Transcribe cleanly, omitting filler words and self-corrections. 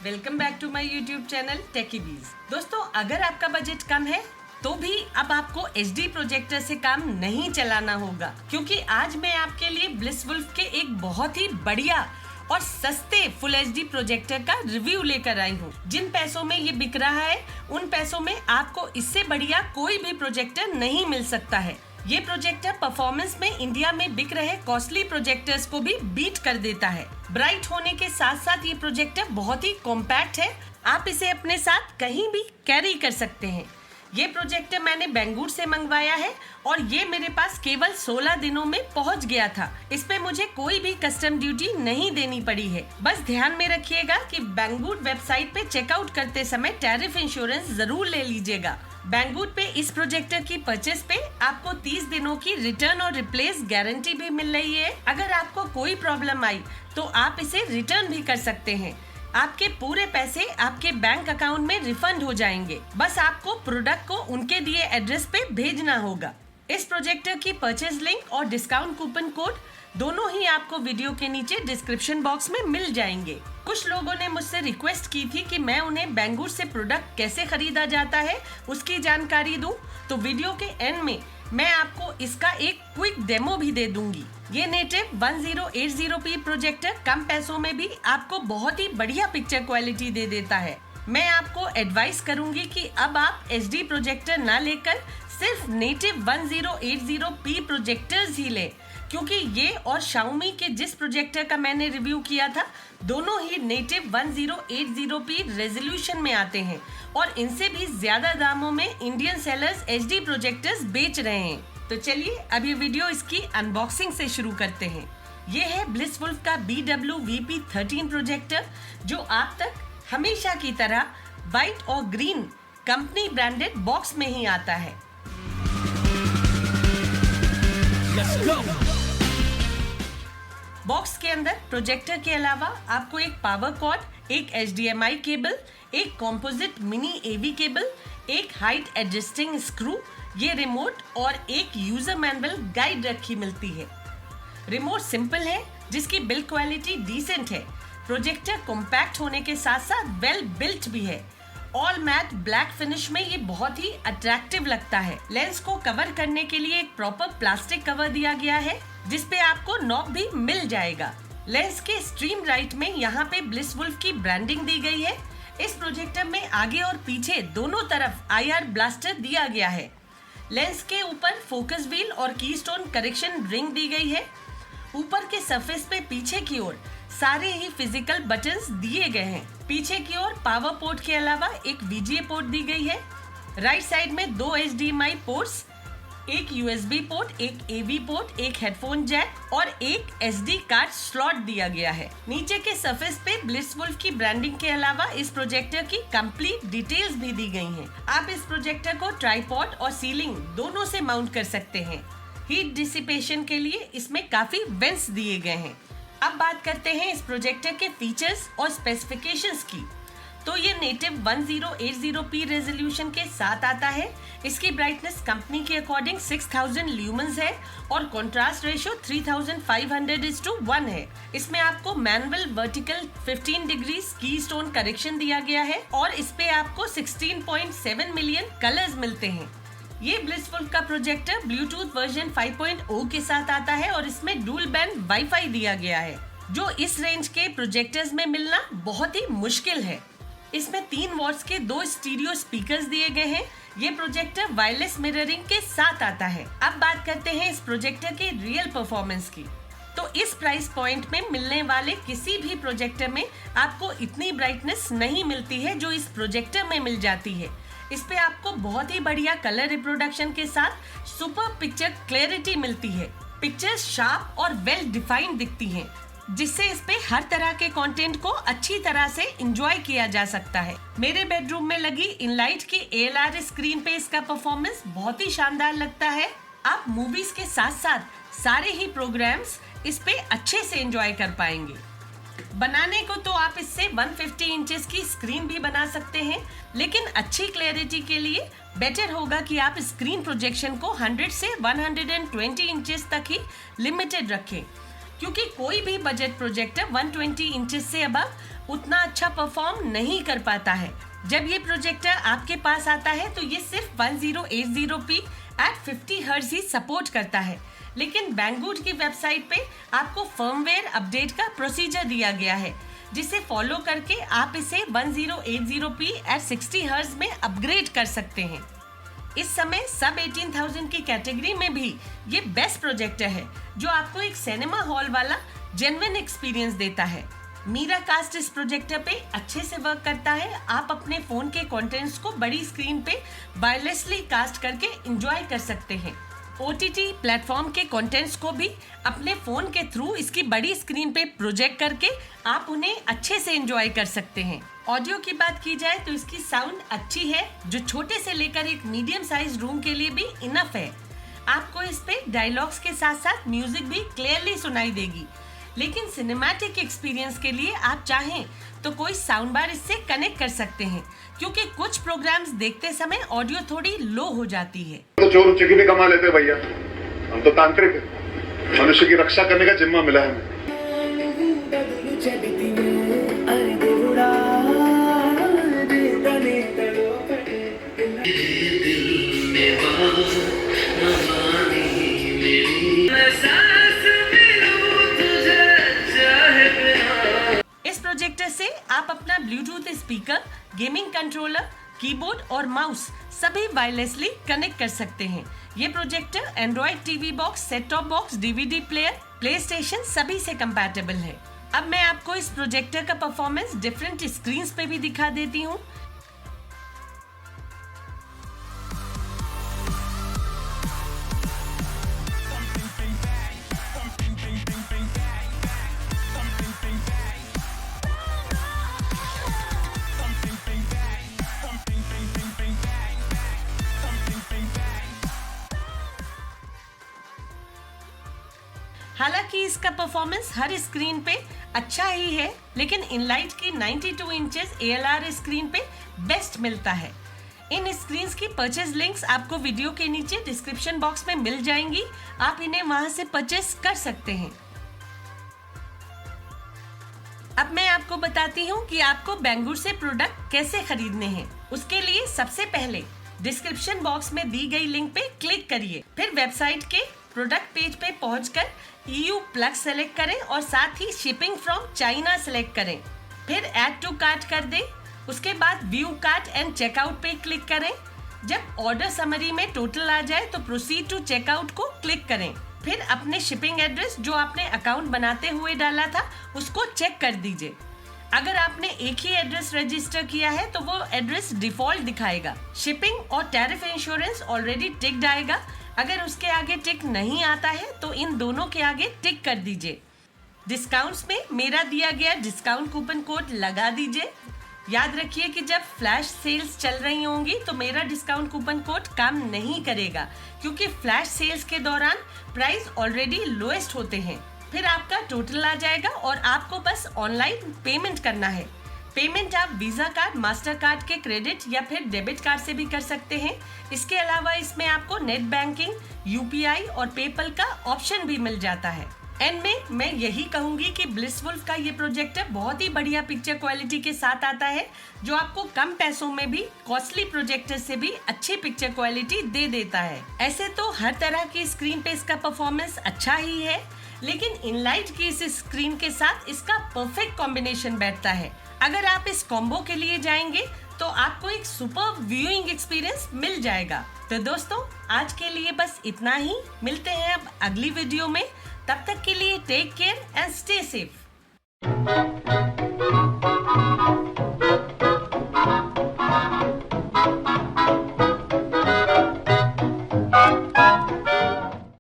Welcome back to my YouTube channel techy bees. दोस्तों, अगर आपका बजट कम है तो भी अब आपको एचडी प्रोजेक्टर से काम नहीं चलाना होगा, क्योंकि आज मैं आपके लिए ब्लिसवुल्फ के एक बहुत ही बढ़िया और सस्ते फुल एचडी प्रोजेक्टर का रिव्यू लेकर आई हूँ। जिन पैसों में ये बिक रहा है उन पैसों में आपको इससे बढ़िया कोई भी प्रोजेक्टर नहीं मिल सकता है। ये प्रोजेक्टर परफॉर्मेंस में इंडिया में बिक रहे कॉस्टली प्रोजेक्टर्स को भी बीट कर देता है। ब्राइट होने के साथ साथ ये प्रोजेक्टर बहुत ही कॉम्पैक्ट है, आप इसे अपने साथ कहीं भी कैरी कर सकते हैं। ये प्रोजेक्टर मैंने बेंगलुरु से मंगवाया है और ये मेरे पास केवल 16 दिनों में पहुंच गया था। इस पे मुझे कोई भी कस्टम ड्यूटी नहीं देनी पड़ी है। बस ध्यान में रखिएगा कि बेंगलुरु वेबसाइट पे चेकआउट करते समय टैरिफ इंश्योरेंस जरूर ले लीजिएगा। बेंगलुरु पे इस प्रोजेक्टर की परचेस पे आपको 30 दिनों की रिटर्न और रिप्लेस गारंटी भी मिल रही है। अगर आपको कोई प्रॉब्लम आई तो आप इसे रिटर्न भी कर सकते हैं। आपके पूरे पैसे आपके बैंक अकाउंट में रिफंड हो जाएंगे। बस आपको प्रोडक्ट को उनके दिए एड्रेस पे भेजना होगा। इस प्रोजेक्टर की परचेज लिंक और डिस्काउंट कूपन कोड दोनों ही आपको वीडियो के नीचे डिस्क्रिप्शन बॉक्स में मिल जाएंगे। कुछ लोगों ने मुझसे रिक्वेस्ट की थी कि मैं उन्हें बेंगलुरु से प्रोडक्ट कैसे खरीदा जाता है उसकी जानकारी दूं, तो वीडियो के एंड में मैं आपको इसका एक क्विक डेमो भी दे दूंगी। ये नेटिव 1080p प्रोजेक्टर कम पैसों में भी आपको बहुत ही बढ़िया पिक्चर क्वालिटी दे देता है। मैं आपको एडवाइस करूंगी कि अब आप एचडी प्रोजेक्टर ना लेकर सिर्फ नेटिव 1080p प्रोजेक्टर्स ही लें, क्योंकि ये और Xiaomi के जिस प्रोजेक्टर का मैंने रिव्यू किया था दोनों ही नेटिव 1080p रेजोल्यूशन में आते हैं और इनसे भी ज्यादा दामों में इंडियन सेलर्स एचडी प्रोजेक्टर्स बेच रहे हैं। तो चलिए अब ये वीडियो इसकी अनबॉक्सिंग से शुरू करते हैं। ये है ब्लिसवुल्फ का BWVP13 प्रोजेक्टर, जो आप तक हमेशा की तरह व्हाइट और ग्रीन कंपनी ब्रांडेड बॉक्स में ही आता है। Let's go! बॉक्स के अंदर प्रोजेक्टर के अलावा आपको एक पावर कॉर्ड, एक HDMI केबल, एक कॉम्पोजिट मिनी AV केबल, एक हाइट एडजस्टिंग स्क्रू, ये रिमोट और एक यूजर मैनुअल गाइड रखी मिलती है। रिमोट सिंपल है जिसकी बिल्ड क्वालिटी डिसेंट है। प्रोजेक्टर कॉम्पैक्ट होने के साथ साथ वेल बिल्ट भी है। ऑल मैट ब्लैक फिनिश में ये बहुत ही अट्रैक्टिव लगता है। लेंस को कवर करने के लिए एक प्रॉपर प्लास्टिक कवर दिया गया है जिसपे आपको नॉब भी मिल जाएगा। लेंस के स्ट्रीम राइट में यहाँ पे ब्लिसवुल्फ की ब्रांडिंग दी गई है। इस प्रोजेक्टर में आगे और पीछे दोनों तरफ IR ब्लास्टर दिया गया है। लेंस के ऊपर फोकस व्हील और कीस्टोन करेक्शन रिंग दी गई है। ऊपर के सरफेस पे पीछे की ओर सारे ही फिजिकल बटन्स दिए गए हैं। पीछे की ओर पावर पोर्ट के अलावा एक VGA पोर्ट दी गई है। राइट साइड में 2 HDMI पोर्ट्स, एक USB पोर्ट, एक AV पोर्ट, एक हेडफोन जैक और एक SD कार्ड स्लॉट दिया गया है। नीचे के सरफेस पे ब्लिसवुल्फ की ब्रांडिंग के अलावा इस प्रोजेक्टर की कंप्लीट डिटेल्स भी दी गई हैं। आप इस प्रोजेक्टर को ट्राइपॉड और सीलिंग दोनों से माउंट कर सकते हैं। हीट डिसिपेशन के लिए इसमें काफी वेंट्स दिए गए हैं। अब बात करते हैं इस प्रोजेक्टर के फीचर्स और स्पेसिफिकेशंस की। तो ये नेटिव 1080p रेजोल्यूशन के साथ आता है। इसकी ब्राइटनेस कंपनी के अकॉर्डिंग 6000 ल्यूमेंस है और कंट्रास्ट रेशियो 3500:1 है। इसमें आपको manual vertical 15 degree keystone correction दिया गया है और इस पे आपको 16.7 मिलियन कलर्स मिलते हैं। ये ब्लिसवुल्फ का प्रोजेक्टर ब्लूटूथ वर्जन 5.0 के साथ आता है और इसमें डुअल बैंड वाईफाई दिया गया है, जो इस रेंज के प्रोजेक्टर्स में मिलना बहुत ही मुश्किल है। इसमें 3 वॉट्स के 2 स्टीरियो स्पीकर्स दिए गए हैं। ये प्रोजेक्टर वायरलेस मिररिंग के साथ आता है। अब बात करते हैं इस प्रोजेक्टर के रियल परफॉर्मेंस की। तो इस प्राइस पॉइंट में मिलने वाले किसी भी प्रोजेक्टर में आपको इतनी ब्राइटनेस नहीं मिलती है जो इस प्रोजेक्टर में मिल जाती है। इस पे आपको बहुत ही बढ़िया कलर रिप्रोडक्शन के साथ सुपर पिक्चर क्लैरिटी मिलती है। पिक्चर्स शार्प और वेल डिफाइंड दिखती हैं, जिससे इस पे हर तरह के कंटेंट को अच्छी तरह से एंजॉय किया जा सकता है। मेरे बेडरूम में लगी इनलाइट की ALR स्क्रीन पे इसका परफॉर्मेंस बहुत ही शानदार लगता है। आप मूवीज के साथ साथ सारे ही प्रोग्राम्स इस पे अच्छे से एंजॉय कर पाएंगे। बनाने को तो आप इससे 150 इंचेस की स्क्रीन भी बना सकते हैं, लेकिन अच्छी क्लैरिटी के लिए बेटर होगा कि आप स्क्रीन प्रोजेक्शन को 100 से 120 इंचेस तक ही लिमिटेड रखें, क्योंकि कोई भी बजट प्रोजेक्टर 120 इंचेस से अबव उतना अच्छा परफॉर्म नहीं कर पाता है। जब ये प्रोजेक्टर आपके पास आता है तो ये सिर्फ 1080p at 50 hertz he support करता है, लेकिन बैंगवुड की वेबसाइट पे आपको फर्मवेयर अपडेट का प्रोसीजर दिया गया है, जिसे फॉलो करके आप इसे 1080p at 60 हर्ट्ज में अपग्रेड कर सकते हैं। इस समय सब 18,000 की कैटेगरी में भी ये बेस्ट प्रोजेक्टर है, जो आपको एक सिनेमा हॉल वाला जेन्युइन एक्सपीरियंस देता है। मीरा कास्ट इस प्रोजेक्टर पे अच्छे से वर्क करता है। आप अपने फोन के कंटेंट्स को बड़ी स्क्रीन पे वायरलेसली कास्ट करके एंजॉय कर सकते हैं। OTT प्लेटफॉर्म के कंटेंट्स को भी अपने फोन के थ्रू इसकी बड़ी स्क्रीन पे प्रोजेक्ट करके आप उन्हें अच्छे से एंजॉय कर सकते हैं। ऑडियो की बात की जाए तो इसकी साउंड अच्छी है, जो छोटे से लेकर एक मीडियम साइज रूम के लिए भी इनफ है। आपको इस पे डायलॉग्स के साथ साथ म्यूजिक भी क्लियरली सुनाई देगी, लेकिन सिनेमैटिक एक्सपीरियंस के लिए आप चाहें तो कोई साउंड बार इससे कनेक्ट कर सकते हैं, क्योंकि कुछ प्रोग्राम्स देखते समय ऑडियो थोड़ी लो हो जाती है। तो चोर उच्च भी कमा लेते भैया, हम तो तांत्रिक हैं। मनुष्य की रक्षा करने का जिम्मा मिला है हमें। इस प्रोजेक्टर से आप अपना Bluetooth speaker, gaming controller, keyboard और माउस सभी वायरलेसली कनेक्ट कर सकते हैं। ये projector Android TV box, set top box, DVD player, play station सभी से कंपैटिबल है। अब मैं आपको इस प्रोजेक्टर का परफॉर्मेंस डिफरेंट स्क्रीन्स पे भी दिखा देती हूँ। हालांकि इसका परफॉर्मेंस हर स्क्रीन पे अच्छा ही है, लेकिन इनलाइट की 92 इंचेस ALR स्क्रीन पे बेस्ट मिलता है। इन स्क्रीन्स की परचेज लिंक्स आपको वीडियो के नीचे डिस्क्रिप्शन बॉक्स में मिल जाएंगी, आप इन्हें वहां से परचेज कर सकते हैं। अब मैं आपको बताती हूँ कि आपको बैंगवुड से प्रोडक्ट कैसे खरीदने हैं। उसके लिए सबसे पहले डिस्क्रिप्शन बॉक्स में दी गई लिंक पे क्लिक करिए, फिर वेबसाइट के प्रोडक्ट पेज पे पहुंचकर EU प्लग सेलेक्ट करें और साथ ही शिपिंग फ्रॉम चाइना सेलेक्ट करें। फिर ऐड टू कार्ट कर दें। उसके बाद व्यू कार्ट एंड चेकआउट पे क्लिक करें। जब ऑर्डर समरी में टोटल आ जाए तो प्रोसीड टू चेकआउट को क्लिक करें। फिर अपने शिपिंग एड्रेस जो आपने अकाउंट बनाते हुए डाला था उसको चेक कर दीजिए। अगर आपने एक ही एड्रेस रजिस्टर किया है तो वो एड्रेस डिफॉल्ट दिखाएगा। शिपिंग और टैरिफ इंश्योरेंस ऑलरेडी टिक्ड आएगा। अगर उसके आगे टिक नहीं आता है तो इन दोनों के आगे टिक कर दीजिए। डिस्काउंट्स में मेरा दिया गया डिस्काउंट कूपन कोड लगा दीजिए। याद रखिए कि जब फ्लैश सेल्स चल रही होंगी तो मेरा डिस्काउंट कूपन कोड काम नहीं करेगा, क्योंकि फ्लैश सेल्स के दौरान प्राइस ऑलरेडी लोएस्ट होते हैं। फिर आपका टोटल आ जाएगा और आपको बस ऑनलाइन पेमेंट करना है। पेमेंट आप वीजा कार्ड, मास्टर कार्ड के क्रेडिट या फिर डेबिट कार्ड से भी कर सकते हैं। इसके अलावा इसमें आपको नेट बैंकिंग, UPI और पेपल का ऑप्शन भी मिल जाता है। एंड में मैं यही कहूंगी कि ब्लिसवुल्फ का ये प्रोजेक्टर बहुत ही बढ़िया पिक्चर क्वालिटी के साथ आता है, जो आपको कम पैसों में भी कॉस्टली प्रोजेक्टर से भी अच्छी पिक्चर क्वालिटी दे देता है। ऐसे तो हर तरह की स्क्रीन पे इसका परफॉर्मेंस अच्छा ही है, लेकिन इनलाइट की इस स्क्रीन के साथ इसका परफेक्ट कॉम्बिनेशन बैठता है। अगर आप इस कॉम्बो के लिए जाएंगे तो आपको एक सुपर व्यूइंग एक्सपीरियंस मिल जाएगा। तो दोस्तों, आज के लिए बस इतना ही। मिलते हैं अब अगली वीडियो में। तब तक के लिए take care and stay safe.